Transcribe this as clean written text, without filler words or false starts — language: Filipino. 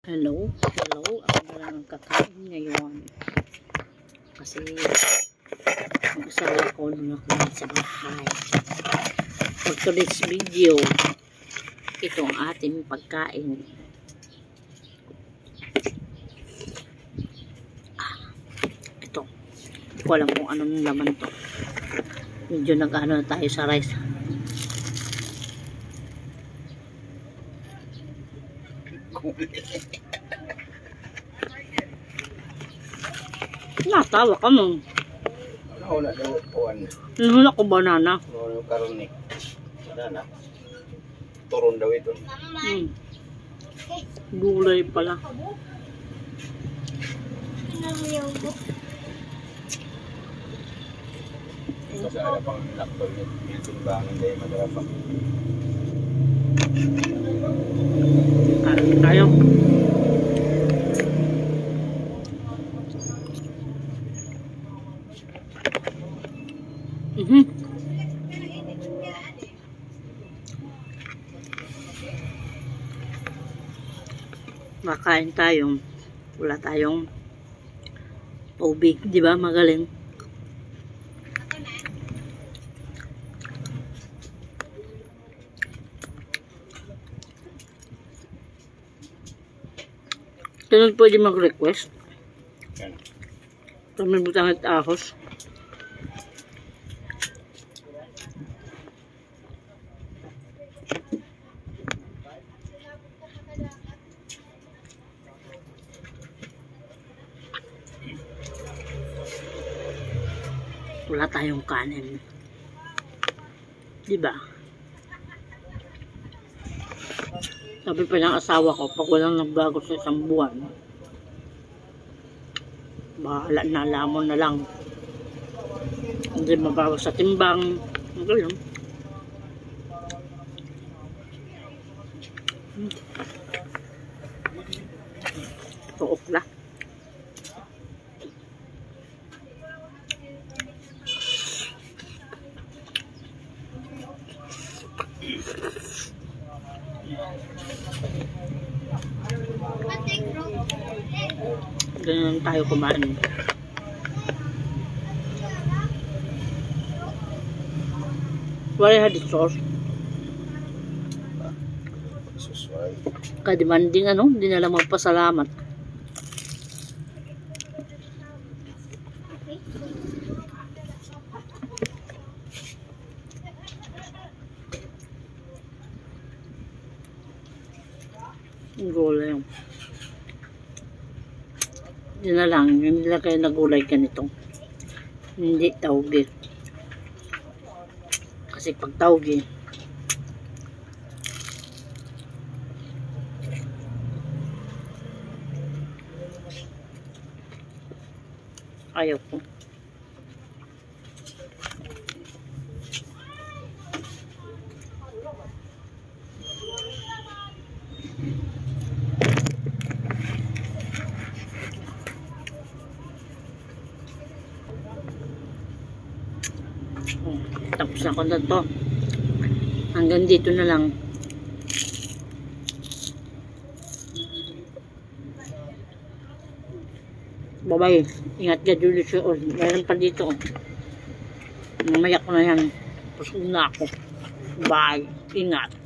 Hello. Ako na lang ang kakain ngayon. Kasi mag-asawa ko nung ako sa bahay. For today's video, ito ang ating pagkain. Ito. Hindi ko alam kung anong laman to. Medyo nag-ano na tayo sa rice. Natawa ka mo. Wala daw kuwan. Nahula ko banana. Wala karon ni. Banana. Turon daw ito. Gulay pala. Ito sa ala pang laptop ni timbangan dahil madrapang. Tayo. Makain tayo. Wala tayong tubig, di ba? Magaling. Ganun pwede mag-request. Kami butang at ahos. Wala tayong kanin. Diba? Sabi pa ng asawa ko, pag walang nagbago sa isang buwan, bahala na, lamon na lang. Hindi mabago sa timbang. Magaling. Tuok na. Ganyan tayo kumain. Wala hadit sauce. Kademanding ano, hindi na lang magpasalamat. Gulay yung yun na lang, hindi na kayo nagulay ganito, hindi tauge, kasi pag tauge ayaw ko. Tapos ako na to. Hanggang dito na lang. Bye-bye. Ingat ka dulu siya. Meron pa dito. Mamaya ko na yan. Tapos na ako. Bye. Ingat.